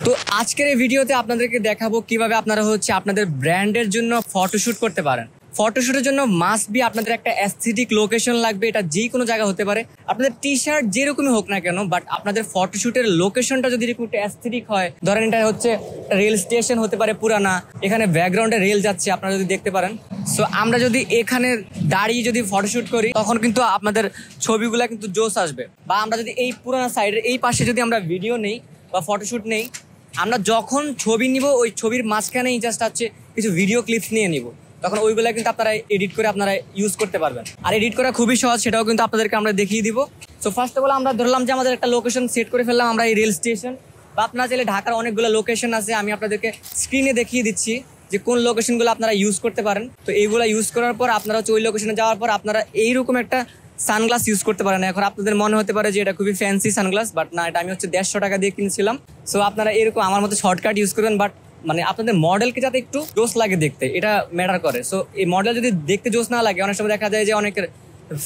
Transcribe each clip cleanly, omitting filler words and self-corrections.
তো আজকের এই ভিডিওতে আপনাদেরকে দেখাবো কিভাবে আপনারা হচ্ছে আপনাদের ব্র্যান্ডের জন্য ফটোশুট করতে পারেন। ফটোশুটের জন্য মাস্ট বি আপনাদের একটা অ্যাস্থেটিক লোকেশন লাগবে। এটা যে কোনো জায়গা হতে পারে, আপনাদের টি শার্ট যেরকমই হোক না কেন, বাট আপনাদের ফটোশুটের লোকেশনটা যদি একটু অ্যাস্থেটিক হয়, ধরেন এটা হচ্ছে রেল স্টেশন হতে পারে পুরানা, এখানে ব্যাকগ্রাউন্ডে রেল যাচ্ছে আপনারা যদি দেখতে পারেন। সো আমরা যদি এখানে দাঁড়িয়ে যদি ফটোশুট করি তখন কিন্তু আপনাদের ছবিগুলা কিন্তু জোস আসবে। বা আমরা যদি এই পুরানা সাইডের এই পাশে যদি আমরা ভিডিও নেই বা ফটোশুট নেই, আমরা যখন ছবি নিব ওই ছবির মাঝখানেই জাস্ট হচ্ছে কিছু ভিডিও ক্লিপস নিয়ে নিব, তখন ওইগুলা কিন্তু আপনারা এডিট করে আপনারা ইউজ করতে পারবেন। আর এডিট করা খুবই সহজ, সেটাও কিন্তু আপনাদেরকে আমরা দেখিয়ে দিব। সো ফার্স্ট অফ অল আমরা ধরলাম যে আমাদের একটা লোকেশন সেট করে ফেললাম, আমরা এই রেল স্টেশন, বা আপনারা চাইলে ঢাকার অনেকগুলো লোকেশন আছে, আমি আপনাদেরকে স্ক্রিনে দেখিয়ে দিচ্ছি যে কোন লোকেশনগুলো আপনারা ইউজ করতে পারেন। তো এইগুলো ইউজ করার পর আপনারা হচ্ছে ওই লোকেশনে যাওয়ার পর আপনারা এইরকম একটা সানগ্লাস ইউজ করতে পারেন। এখন আপনাদের মনে হতে পারে যে এটা খুবই ফ্যান্সি সানগ্লাস, বাট না, এটা আমি হচ্ছে 150 টাকা দিয়ে কিনেছিলাম। সো আপনারা এরকম আমার মতো শর্টকাট ইউজ করবেন, বাট মানে আপনাদের মডেলকে যাতে একটু জোস লাগে দেখতে, এটা ম্যাটার করে। সো এই মডেল যদি দেখতে জোস না লাগে, অনেক সময় দেখা যায় যে অনেকের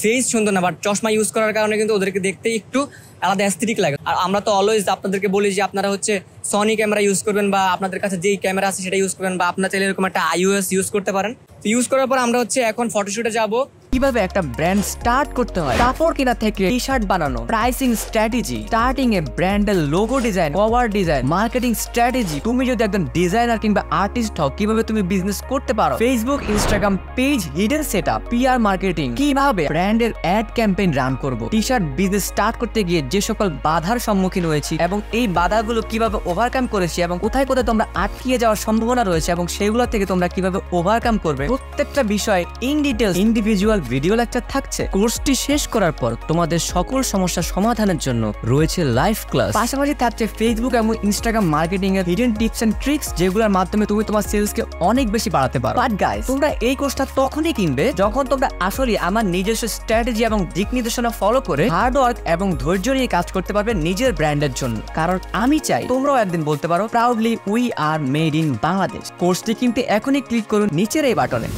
ফেস সুন্দর না, বাট চশমা ইউজ করার কারণে কিন্তু ওদেরকে দেখতে একটু আলাদা অ্যাস্থেটিক লাগে। আর আমরা তো অলওয়েজ আপনাদেরকে বলি যে আপনারা হচ্ছে সনি ক্যামেরা ইউজ করবেন, বা আপনাদের কাছে যেই ক্যামেরা আছে সেটা ইউজ করবেন, বা আপনার চাইলে এরকম একটা iOS ইউজ করতে পারেন। তো ইউজ করার পর আমরা হচ্ছে এখন ফটোশুটে যাব। কিভাবে একটা ব্র্যান্ড স্টার্ট করতে হয়, কাপড় কেনা থেকে টি শার্ট বানানো, প্রাইসিং স্ট্র্যাটেজি, স্টার্টিং এ ব্র্যান্ডের logo design, cover design, marketing strategy, তুমি যদি একজন ডিজাইনার কিংবা আর্টিস্ট হও কিভাবে তুমি বিজনেস করতে পারো, Facebook Instagram page hidden setup, PR marketing, কিভাবে ব্র্যান্ডের অ্যাড ক্যাম্পেইন রান করব, টি শার্ট বিজনেস স্টার্ট করতে গিয়ে যে সকল বাধার সম্মুখীন হয়েছি এবং এই বাধাগুলো কিভাবে ওভারকাম করেছি এবং কোথায় কোথায় তোমরা আটকিয়ে যাওয়ার সম্ভাবনা রয়েছে এবং সেগুলো থেকে তোমরা কিভাবে ওভারকাম করবে, প্রত্যেকটা বিষয় in details individual video lecture থাকছে। কোর্সটি শেষ করার পর তোমাদের সকল সমস্যার সমাধানের জন্য রয়েছে লাইভ ক্লাস। পাশাপাশি থাকছে ফেসবুক এবং ইনস্টাগ্রাম মার্কেটিং এর হিডেন টিপস এন্ড ট্রিক্স, যেগুলোর মাধ্যমে তুমি তোমার সেলসকে অনেক বেশি বাড়াতে পারো। বাট গাইস, তোমরা এই কোর্সটা তখনই কিনবে যখন তোমরা আসলে আমার নিজস্ব স্ট্র্যাটেজি এবং দিক নির্দেশনা ফলো করে হার্ড ওয়ার্ক এবং ধৈর্য নিয়ে কাজ করতে পারবে নিজের ব্র্যান্ডের জন্য। কারণ আমি চাই তোমরাও একদিন বলতে পারো proudly we are made in Bangladesh. কোর্সটি কিনতে এখনই ক্লিক করুন নিচের এই বাটনে।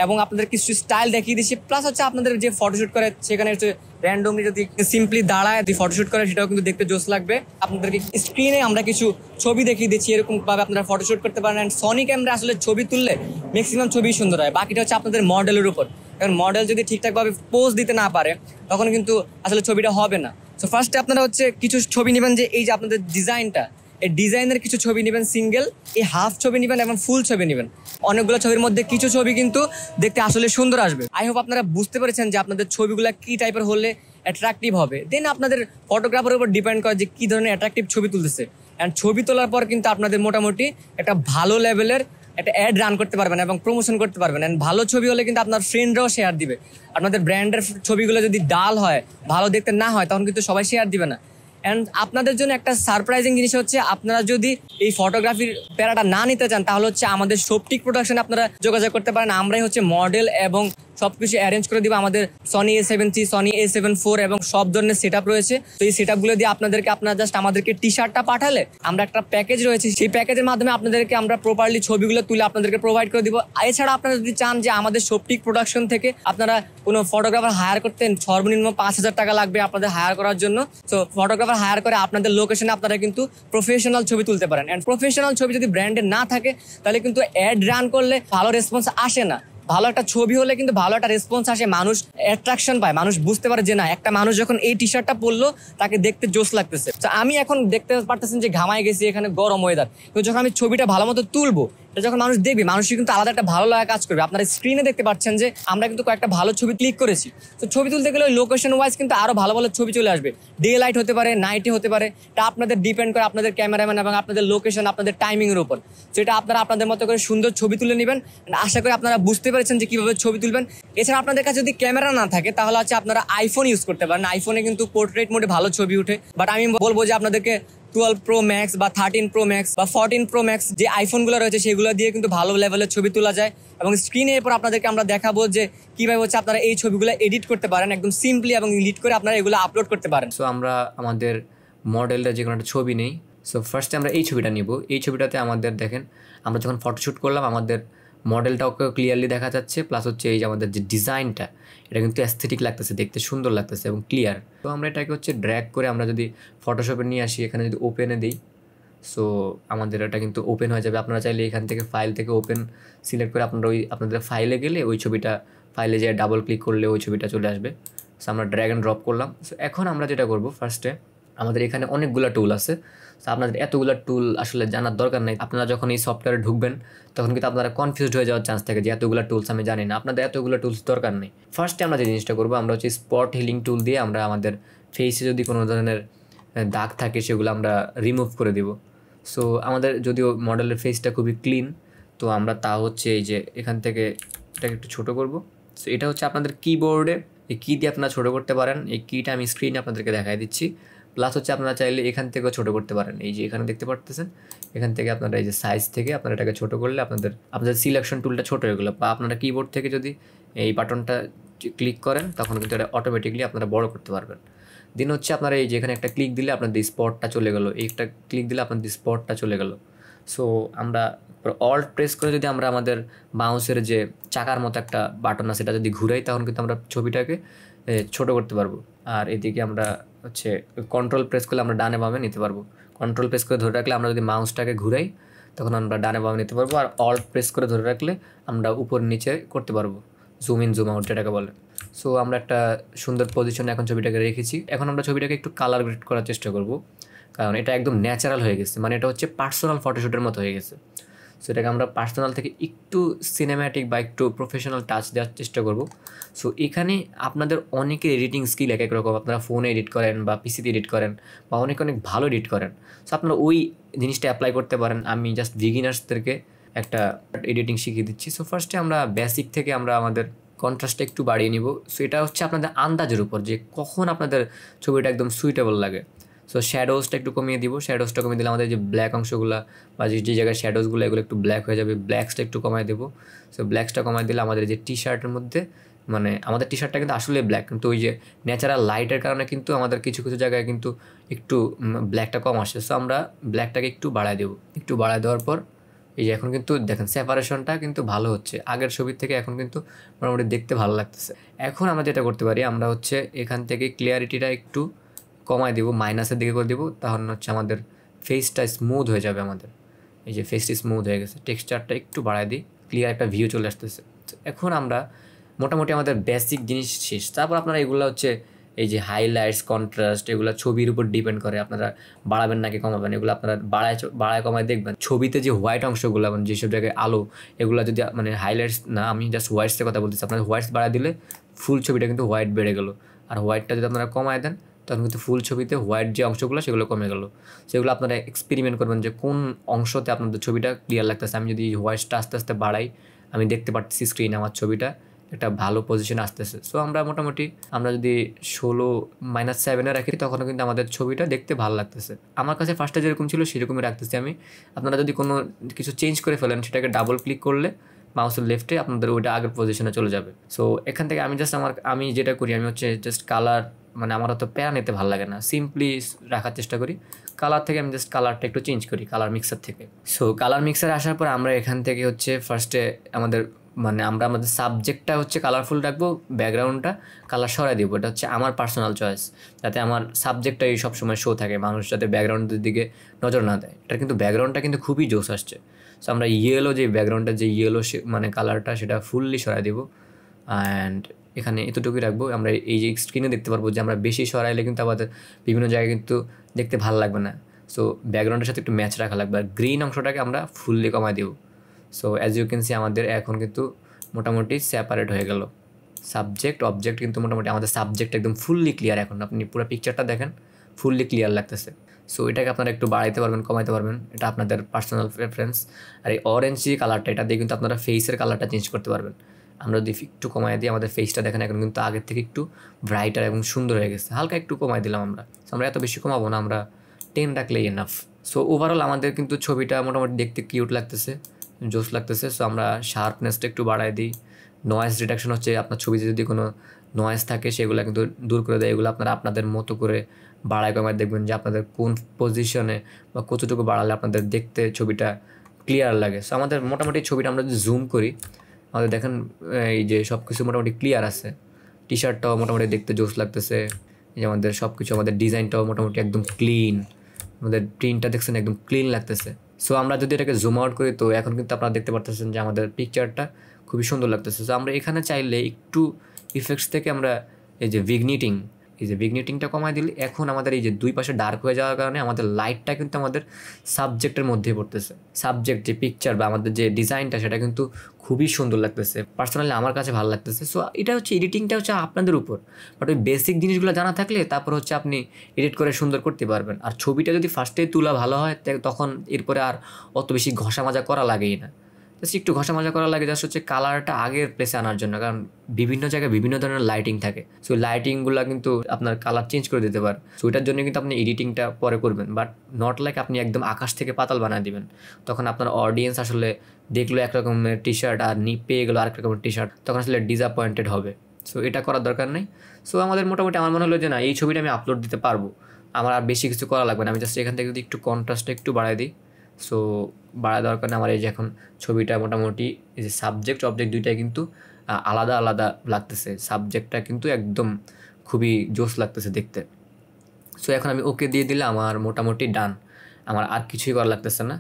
এবং আপনাদের কিছু স্টাইল দেখিয়ে দিচ্ছি, প্লাস হচ্ছে আপনাদের যে ফটোশুট করে সেখানে হচ্ছে র্যান্ডমলি যদি সিম্পলি দাঁড়ায় যদি ফটোশুট করে সেটাও কিন্তু দেখতে জোস লাগবে। আপনাদেরকে স্ক্রিনে আমরা কিছু ছবি দেখিয়ে দিচ্ছি, এরকম ভাবে আপনারা ফটোশুট করতে পারেন। অ্যান্ড সনি ক্যামেরা আসলে ছবি তুললে ম্যাক্সিমাম ছবি সুন্দর হয়, বাকিটা হচ্ছে আপনাদের মডেলের উপর। কারণ মডেল যদি ঠিকঠাকভাবে পোজ দিতে না পারে তখন কিন্তু আসলে ছবিটা হবে না। সো ফার্স্টে আপনারা হচ্ছে কিছু ছবি নেবেন, যে এই যে আপনাদের ডিজাইনটা, এই ডিজাইনের কিছু ছবি নেবেন, সিঙ্গেল, এই হাফ ছবি নেবেন এবং ফুল ছবি নেবেন। অনেকগুলো ছবির মধ্যে কিছু ছবি কিন্তু দেখতে আসলে সুন্দর আসবে। আই হোপ আপনারা বুঝতে পেরেছেন যে আপনাদের ছবিগুলো কি টাইপের হলে অ্যাট্রাকটিভ হবে। দেন আপনাদের ফটোগ্রাফারের উপর ডিপেন্ড করে যে কি ধরনের অ্যাট্রাকটিভ ছবি তুলতেছে। অ্যান্ড ছবি তোলার পর কিন্তু আপনাদের মোটামুটি একটা ভালো লেভেলের একটা অ্যাড রান করতে পারবেন এবং প্রমোশন করতে পারবেন। অ্যান্ড ভালো ছবি হলে কিন্তু আপনার ফ্রেন্ডরাও শেয়ার দিবে। আপনাদের ব্র্যান্ডের ছবিগুলো যদি ডাল হয়, ভালো দেখতে না হয়, তখন কিন্তু সবাই শেয়ার দিবে না। অ্যান্ড আপনাদের জন্য একটা সারপ্রাইজিং জিনিস হচ্ছে, আপনারা যদি এই ফটোগ্রাফির প্যারাটা না নিতে চান তাহলে হচ্ছে আমাদের সপটিক প্রোডাকশনে আপনারা যোগাযোগ করতে পারেন। আমরাই হচ্ছে মডেল এবং সবকিছু অ্যারেঞ্জ করে দিব। আমাদের Sony A7C, Sony A7 IV এবং সব ধরনের সেট আপ রয়েছে। তো এই সেট আপগুলো দিয়ে আপনাদেরকে আপনারা জাস্ট আমাদেরকে টি শার্টটা পাঠালে আমরা একটা প্যাকেজ রয়েছে, সেই প্যাকেজের মাধ্যমে আপনাদেরকে আমরা প্রপারলি ছবিগুলো তুলে আপনাদেরকে প্রোভাইড করে দিব। এছাড়া আপনারা যদি চান যে আমাদের সপটিক প্রোডাকশন থেকে আপনারা কোনো ফটোগ্রাফার হায়ার করতেন, সর্বনিম্ন 5,000 টাকা লাগবে আপনাদের হায়ার করার জন্য। তো ফটোগ্রাফার হায়ার করে আপনাদের লোকেশনে আপনারা কিন্তু প্রফেশনাল ছবি তুলতে পারেন। অ্যান্ড প্রফেশনাল ছবি যদি ব্র্যান্ডের না থাকে তাহলে কিন্তু অ্যাড রান করলে ভালো রেসপন্স আসে না। ভালো একটা ছবি হলে কিন্তু ভালো একটা রেসপন্স আসে, মানুষ অ্যাট্রাকশন পায়, মানুষ বুঝতে পারে যে না, একটা মানুষ যখন এই টি শার্টটা পরলো তাকে দেখতে জোস লাগতেছে। তো আমি এখন দেখতে পারতেছেন যে ঘামায় গেছি, এখানে গরম ওয়েদার, তো যখন আমি ছবিটা ভালো মতো তুলবো, যখন মানুষ দেখবে, মানুষের কিন্তু আলাদা একটা ভালো লাগা কাজ করবে। আপনারা স্ক্রিনে দেখতে পাচ্ছেন যে আমরা কিন্তু কয়েকটা ভালো ছবি ক্লিক করেছি। তো ছবি তুলতে গেলে লোকেশন ওয়াইজ কিন্তু আরো ভালো ভালো ছবি চলে আসবে। ডে লাইট হতে পারে, নাইটে হতে পারে, এটা আপনাদের ডিপেন্ড করে আপনাদের ক্যামেরাম্যান এবং আপনাদের লোকেশন, আপনাদের টাইমিং এর উপর। সেটা আপনারা আপনাদের মতো করে সুন্দর ছবি তুলে নেবেন। আশা করি আপনারা বুঝতে পেরেছেন যে কিভাবে ছবি তুলবেন। এছাড়া আপনাদের কাছে যদি ক্যামেরা না থাকে তাহলে হচ্ছে আপনারা আইফোন ইউজ করতে পারেন। আইফোনে কিন্তু পোর্ট্রেট মোডে ভালো ছবি উঠে। বাট আমি বলবো যে আপনাদেরকে 12 Pro Max বা 13 Pro Max বা 14 Pro Max যে আইফোনগুলো রয়েছে সেগুলো দিয়ে কিন্তু ভালো লেভেলের ছবি তোলা যায়। এবং স্ক্রিনে এরপর আপনাদেরকে আমরা দেখাবো যে কিভাবে হচ্ছে আপনারা এই ছবিগুলো এডিট করতে পারেন একদম সিম্পলি, এবং এডিট করে আপনারা এগুলো আপলোড করতে পারেন। সো আমরা আমাদের মডেলটা যে কোনো একটা ছবি নেই। সো ফার্স্টে আমরা এই ছবিটা নিব। এই ছবিটাতে আমাদের দেখেন আমরা যখন ফটোশ্যুট করলাম আমাদের মডেলটাকে ক্লিয়ারলি দেখা যাচ্ছে, প্লাস হচ্ছে এই যে আমাদের যে ডিজাইনটা এটা কিন্তু অ্যাস্থেটিক লাগতেছে, দেখতে সুন্দর লাগতেছে এবং ক্লিয়ার। তো আমরা এটাকে হচ্ছে ড্র্যাগ করে আমরা যদি ফটোশপে নিয়ে আসি, এখানে যদি ওপেনে দিই, সো আমাদের এটা কিন্তু ওপেন হয়ে যাবে। আপনারা চাইলে এখান থেকে ফাইল থেকে ওপেন সিলেক্ট করে আপনারা আপনাদের ফাইলে গেলে ওই ছবিটা ফাইলে যেয়ে ডাবল ক্লিক করলে ওই ছবিটা চলে আসবে। সো আমরা ড্র্যাগ অ্যান্ড ড্রপ করলাম। সো এখন আমরা যেটা করব, ফার্স্টে আমাদের এখানে অনেকগুলো টুল আছে। সো আপনাদের এতগুলো টুল আসলে জানার দরকার নেই। আপনারা যখন এই সফটওয়্যারে ঢুকবেন তখন কিন্তু আপনারা কনফিউজড হয়ে যাওয়ার চান্স থাকে যে এতগুলো টুলস আমি জানি না। আপনাদের এতগুলো টুলস দরকার নেই। ফার্স্টে আমরা যে জিনিসটা করবো, আমরা হচ্ছে স্পট হিলিং টুল দিয়ে আমরা আমাদের ফেসে যদি কোনো ধরনের দাগ থাকে সেগুলো আমরা রিমুভ করে দিব। সো আমাদের যদিও মডেলের ফেসটা খুবই ক্লিন, তো আমরা তা হচ্ছে এই যে এখান থেকে এটাকে একটু ছোটো করব। সো এটা হচ্ছে আপনাদের কিবোর্ডে এই কি দিয়ে আপনারা ছোটো করতে পারেন। এই কিটা আমি স্ক্রিনে আপনাদেরকে দেখাই দিচ্ছি। প্লাস হচ্ছে আপনারা চাইলে এখান থেকেও ছোটো করতে পারেন। এই যে এখানে দেখতে পারতেছেন, এখান থেকে আপনারা এই যে সাইজ থেকে আপনারা এটাকে ছোটো করলে আপনাদের সিলেকশন টুলটা ছোটো হয়ে গেলো। বা আপনারা কিবোর্ড থেকে যদি এই বাটনটা ক্লিক করেন তখন কিন্তু এটা অটোমেটিকলি আপনারা বড় করতে পারবেন। দিন হচ্ছে আপনারা এই যে এখানে একটা ক্লিক দিলে আপনাদের স্পটটা চলে গেলো, একটা ক্লিক দিলে আপনাদের স্পটটা চলে গেলো। সো আমরা অল্ট প্রেস করে যদি আমরা আমাদের মাউসের যে চাকার মতো একটা বাটন আছে সেটা যদি ঘুরাই তখন কিন্তু আমরা ছবিটাকে ছোটো করতে পারবো। আর এদিকে আমরা হচ্ছে কন্ট্রোল প্রেস করলে আমরা ডানে বামে নিতে পারবো। কন্ট্রোল প্রেস করে ধরে রাখলে আমরা যদি মাউসটাকে ঘুরাই তখন আমরা ডানে বামে নিতে পারবো। আর অল্ট প্রেস করে ধরে রাখলে আমরা উপর নিচে করতে পারবো, জুম ইন জুম আউট যেটাকে বলে। সো আমরা একটা সুন্দর পজিশনে এখন ছবিটাকে রেখেছি। এখন আমরা ছবিটাকে একটু কালার গ্রেড করার চেষ্টা করব, কারণ এটা একদম ন্যাচারাল হয়ে গেছে, মানে এটা হচ্ছে পার্সোনাল ফটোশ্যুটের মতো হয়ে গেছে। সো এটাকে আমরা পার্সোনাল থেকে একটু সিনেম্যাটিক বা একটু প্রফেশনাল টাচ দেওয়ার চেষ্টা করব। সো এখানে আপনাদের অনেকের এডিটিং স্কিল এক এক রকম। আপনারা ফোনে এডিট করেন বা পিসিতে এডিট করেন বা অনেক ভালো এডিট করেন। সো আপনারা ওই জিনিসটা অ্যাপ্লাই করতে পারেন। আমি জাস্ট বিগিনার্সদেরকে একটা এডিটিং শিখিয়ে দিচ্ছি। সো ফার্স্টে আমরা বেসিক থেকে আমরা আমাদের কন্ট্রাস্টটা একটু বাড়িয়ে নিব। সো এটা হচ্ছে আপনাদের আন্দাজের উপর যে কখন আপনাদের ছবিটা একদম সুইটেবল লাগে। সো শ্যাডোজটা একটু কমিয়ে দিব। শ্যাডোজটা কমিয়ে দিলে আমাদের যে ব্ল্যাক অংশগুলো বা যে জায়গায় শ্যাডোজগুলো এগুলো একটু ব্ল্যাক হয়ে যাবে। ব্ল্যাকসটা একটু কমায় দেবো। সো ব্ল্যাকসটা কমায় দিলে আমাদের যে টি শার্টের মধ্যে, মানে আমাদের টি শার্টটা কিন্তু আসলে ব্ল্যাক, কিন্তু ওই যে ন্যাচারাল লাইটের কারণে কিন্তু আমাদের কিছু কিছু জায়গায় কিন্তু একটু ব্ল্যাকটা কম আসে। সো আমরা ব্ল্যাকটাকে একটু বাড়ায় দেবো। একটু বাড়ায় দেওয়ার পর এই যে এখন কিন্তু দেখেন সেপারেশনটা কিন্তু ভালো হচ্ছে আগের ছবির থেকে। এখন কিন্তু মোটামুটি দেখতে ভালো লাগতেছে। এখন আমরা যেটা করতে পারি, আমরা হচ্ছে এখান থেকে ক্লিয়ারিটিটা একটু কমায় দেবো, মাইনাসের দিকে করে দেবো। তাহলে হচ্ছে আমাদের ফেসটা স্মুথ হয়ে যাবে। আমাদের এই যে ফেসটি স্মুথ হয়ে গেছে। টেক্সচারটা একটু বাড়ায় দিই, ক্লিয়ার একটা ভিউ চলে আসতেছে। এখন আমরা মোটামুটি আমাদের বেসিক জিনিস শেষ। তারপর আপনারা এগুলো হচ্ছে এই যে হাইলাইটস, কন্ট্রাস্ট, এগুলো ছবির উপর ডিপেন্ড করে আপনারা বাড়াবেন নাকি কমাবেন। এগুলো আপনারা বাড়ায় কমায় দেখবেন। ছবিতে যে হোয়াইট অংশগুলো মানে যেসব জায়গায় আলো, এগুলো যদি মানে হাইলাইটস না, আমি জাস্ট হোয়াইটসের কথা বলতেছি। আপনারা হোয়াইটস বাড়ায় দিলে ফুল ছবিটা কিন্তু হোয়াইট বেড়ে গেলো। আর হোয়াইটটা যদি আপনারা কমায় দেন তখন কিন্তু ফুল ছবিতে হোয়াইট যে অংশগুলো সেগুলো কমে গেলো। সেগুলো আপনারা এক্সপেরিমেন্ট করবেন যে কোন অংশতে আপনাদের ছবিটা ক্লিয়ার লাগতেছে। আমি যদি হোয়াইটটা আস্তে আস্তে বাড়াই, আমি দেখতে পাচ্ছি স্ক্রিনে আমার ছবিটা একটা ভালো পজিশনে আসতেছে। সো আমরা মোটামুটি আমরা যদি 16-7 রাখি তখনও কিন্তু আমাদের ছবিটা দেখতে ভালো লাগতেছে। আমার কাছে ফার্স্টে যেরকম ছিল সেরকমই রাখতেছি আমি। আপনারা যদি কোনো কিছু চেঞ্জ করে ফেলেন সেটাকে ডাবল ক্লিক করলে মাউসের লেফটে আপনাদের ওইটা আগের পজিশনে চলে যাবে। সো এখান থেকে আমি যেটা করি, আমি হচ্ছে জাস্ট কালার, মানে আমার অত প্যারা নিতে ভালো লাগে না, সিম্পলি রাখার চেষ্টা করি। কালার থেকে আমি জাস্ট কালারটা একটু চেঞ্জ করি কালার মিক্সার থেকে। সো কালার মিক্সারে আসার পর আমরা এখান থেকে হচ্ছে ফার্স্টে আমাদের সাবজেক্টটা হচ্ছে কালারফুল রাখবো, ব্যাকগ্রাউন্ডটা কালার সরাই দিব। এটা হচ্ছে আমার পার্সোনাল চয়েস, যাতে আমার সাবজেক্টটাই সবসময় শো থাকে, মানুষ যাতে ব্যাকগ্রাউন্ডের দিকে নজর না দেয়। এটা কিন্তু ব্যাকগ্রাউন্ডটা কিন্তু খুবই জোস আসছে। সো আমরা ইয়েলো যে ব্যাকগ্রাউন্ডটা যে ইয়েলো মানে কালারটা সেটা ফুললি সরাই দেবো। অ্যান্ড এখানে এতটুকুই রাখবো। আমরা এই যে স্ক্রিনে দেখতে পারবো যে আমরা বেশি সরাইলে কিন্তু আমাদের বিভিন্ন জায়গায় কিন্তু দেখতে ভালো লাগবে না। সো ব্যাকগ্রাউন্ডের সাথে একটু ম্যাচ রাখা লাগবে। আর গ্রিন অংশটাকে আমরা ফুললি কমাই দেবো। So as you can see আমাদের এখন কিন্তু মোটামুটি সেপারেট হয়ে গেল সাবজেক্ট অবজেক্ট। কিন্তু মোটামুটি আমাদের সাবজেক্ট একদম ফুললি ক্লিয়ার। এখন আপনি পুরো পিকচারটা দেখেন, ফুললি ক্লিয়ার লাগতেছে। সো এটাকে আপনারা একটু বাড়াইতে পারবেন, কমাইতে পারবেন, এটা আপনাদের পার্সোনাল প্রেফারেন্স। আর এই অরেঞ্জ যে কালারটা, এটা দিয়ে কিন্তু আপনারা ফেসের কালারটা চেঞ্জ করতে পারবেন। আমরা যদি একটু কমাই দিই আমাদের ফেসটা দেখেন এখন কিন্তু আগের থেকে একটু ব্রাইটার এবং সুন্দর হয়ে গেছে। হালকা একটু কমাই দিলাম আমরা। আমরা এত বেশি কমাবো না, আমরা 10 রাখলেই এনাফ। সো ওভারঅল আমাদের কিন্তু ছবিটা মোটামুটি দেখতে কিউট লাগতেছে, জোস লাগতেছে। সো আমরা শার্পনেসটা একটু বাড়াই দিই। নয়েজ রিডাকশন হচ্ছে আপনার ছবিতে যদি কোনো নয়েজ থাকে সেগুলো কিন্তু দূর করে দেয়। এগুলো আপনারা আপনাদের মতো করে বাড়ায় কমায় দেখবেন যে আপনাদের কোন পজিশনে বা কতটুকু বাড়ালে আপনাদের দেখতে ছবিটা ক্লিয়ার লাগে। সো আমাদের মোটামুটি ছবিটা আমরা যদি জুম করি আমাদের দেখেন এই যে সব কিছু মোটামুটি ক্লিয়ার আছে। টি শার্টটাও মোটামুটি দেখতে জোস লাগতেছে। এই যে আমাদের সব কিছু, আমাদের ডিজাইনটাও মোটামুটি একদম ক্লিন, আমাদের প্রিন্টটা দেখছেন একদম ক্লিন লাগতেছে। সো আমরা যদি এটাকে জুম আউট করি তো এখন কিন্তু আপনারা দেখতে পারতেছেন যে আমাদের পিকচারটা খুবই সুন্দর লাগতেছে। সো আমরা এখানে চাইলে একটু ইফেক্টস থেকে আমরা এই যে ভিগনিটিংটা কমায় দিলে এখন আমাদের এই যে দুই পাশে ডার্ক হয়ে যাওয়ার কারণে আমাদের লাইটটা কিন্তু আমাদের সাবজেক্টের মধ্যেই পড়তেছে। সাবজেক্ট যে পিকচার বা আমাদের যে ডিজাইনটা সেটা কিন্তু খুবই সুন্দর লাগতেছে, পার্সোনালি আমার কাছে ভালো লাগতেছে। সো এটা হচ্ছে এডিটিংটা হচ্ছে আপনাদের উপর, বাট ওই বেসিক জিনিসগুলো জানা থাকলে তারপর হচ্ছে আপনি এডিট করে সুন্দর করতে পারবেন। আর ছবিটা যদি ফার্স্টেই তোলা ভালো হয় তখন এরপরে আর অত বেশি ঘষা মাজা করা লাগেই না। জাস্ট একটু ঘষা মাজা করা লাগে জাস্ট হচ্ছে কালারটা আগের প্লেসে আনার জন্য, কারণ বিভিন্ন জায়গায় বিভিন্ন ধরনের লাইটিং থাকে। সো লাইটিংগুলো কিন্তু আপনার কালার চেঞ্জ করে দিতে পারে। সো ওইটার জন্য কিন্তু আপনি এডিটিংটা পরে করবেন, বাট নট লাইক আপনি একদম আকাশ থেকে পাতাল বানিয়ে দিবেন। তখন আপনার অডিয়েন্স আসলে দেখলো একরকমের টি শার্ট আর পেয়ে গেলো আরেক রকমের টি শার্ট, তখন আসলে ডিসঅ্যাপয়েন্টেড হবে। সো এটা করার দরকার নেই। সো আমাদের মোটামুটি আমার মনে হলো যে না, এই ছবিটা আমি আপলোড দিতে পারবো, আমার আর বেশি কিছু করা লাগবে না। আমি জাস্ট এখান থেকে যদি একটু কন্ট্রাস্টটা একটু বাড়াই দিই, সো বাড়া দেওয়ার কারণে আমার এই যে এখন ছবিটা মোটামুটি এই যে সাবজেক্ট অবজেক্ট দুইটাই কিন্তু আলাদা আলাদা লাগতেছে। সাবজেক্টটা কিন্তু একদম খুবই জোস লাগতেছে দেখতে। সো এখন আমি ওকে দিয়ে দিলে আমার মোটামুটি ডান, আমার আর কিছুই করা লাগতেছে না।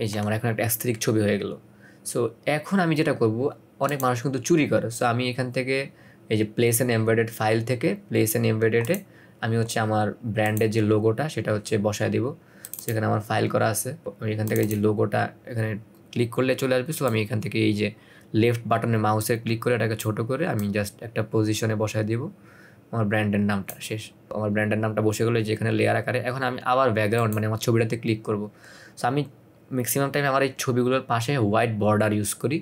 এই যে আমার এখন একটা অ্যাস্থেটিক ছবি হয়ে গেল। সো এখন আমি যেটা করব, অনেক মানুষ কিন্তু চুরি করে। সো আমি এখান থেকে এই যে প্লেস অ্যান্ড এমবেডেড ফাইল থেকে প্লেস অ্যান্ড এমবেডেডে আমি হচ্ছে আমার ব্র্যান্ডের যে লোগোটা সেটা হচ্ছে বসায় দিব। সেখানে আমার ফাইল করা আছে, আমি এখান থেকে যে লোগোটা এখানে ক্লিক করলে চলে আসবে। সো আমি এখান থেকে এই যে লেফট বাটনে মাউসে ক্লিক করে এটাকে ছোটো করে আমি জাস্ট একটা পজিশনে বসায় দিব আমার ব্র্যান্ডের নামটা। শেষ, আমার ব্র্যান্ডের নামটা বসে গেলো যে এখানে লেয়ার আকারে। এখন আমি আবার ব্যাকগ্রাউন্ড মানে আমার ছবিটাতে ক্লিক করব। সো আমি ম্যাক্সিমাম টাইম আমার এই ছবিগুলোর পাশে হোয়াইট বর্ডার ইউজ করি।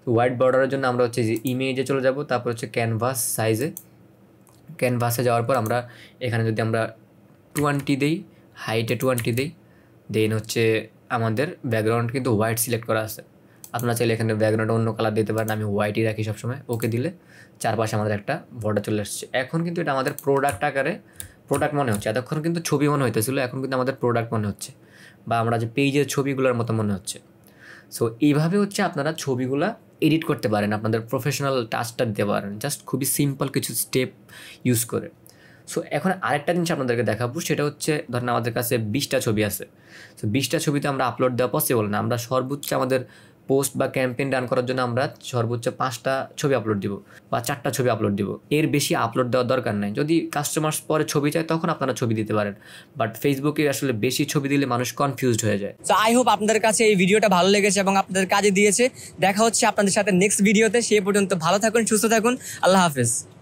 তো হোয়াইট বর্ডারের জন্য আমরা হচ্ছে যে ইমেজে চলে যাব, তারপর হচ্ছে ক্যানভাস সাইজে। ক্যানভাসে যাওয়ার পর আমরা এখানে যদি আমরা 20 দিই, হাইটে 20 দিই, দেন হচ্ছে আমাদের ব্যাকগ্রাউন্ড কিন্তু হোয়াইট সিলেক্ট করা আছে। আপনারা চাইলে এখানে ব্যাকগ্রাউন্ড অন্য কালার দিতে পারেন, আমি হোয়াইটই রাখি সবসময়। ওকে দিলে চারপাশে আমাদের একটা বর্ডার চলে আসছে। এখন কিন্তু এটা আমাদের প্রোডাক্ট আকারে প্রোডাক্ট মনে হচ্ছে। এতক্ষণ কিন্তু ছবি মনে হইতেছিল, এখন কিন্তু আমাদের প্রোডাক্ট মনে হচ্ছে, বা আমরা যে পেজের ছবিগুলোর মতো মনে হচ্ছে। সো এইভাবে হচ্ছে আপনারা ছবিগুলা এডিট করতে পারেন, আপনাদের প্রফেশনাল টাচটা দিতে পারেন জাস্ট খুবই সিম্পল কিছু স্টেপ ইউজ করে। সো এখন আরেকটা জিনিস আপনাদেরকে দেখাবো, সেটা হচ্ছে ধরেন আমাদের কাছে 20টা ছবি আছে। সো 20টা ছবিতে আমরা আপলোড দেওয়া পসিবল না। আমরা সর্বোচ্চ আমাদের পোস্ট বা ক্যাম্পেইন রান করার জন্য আমরা সর্বোচ্চ 5টা ছবি আপলোড দিব বা 4টা ছবি আপলোড দিব, এর বেশি আপলোড দেওয়ার দরকার নাই। যদি কাস্টমার্স পরে ছবি চায় তখন আপনারা ছবি দিতে পারেন, বাট ফেসবুকে আসলে বেশি ছবি দিলে মানুষ কনফিউজড হয়ে যায়। সো আই হোপ আপনাদের কাছে এই ভিডিওটা ভালো লেগেছে এবং আপনাদের কাজে দিয়েছে। দেখা হচ্ছে আপনাদের সাথে নেক্সট ভিডিওতে। সে পর্যন্ত ভালো থাকুন, সুস্থ থাকুন, আল্লাহ হাফেজ।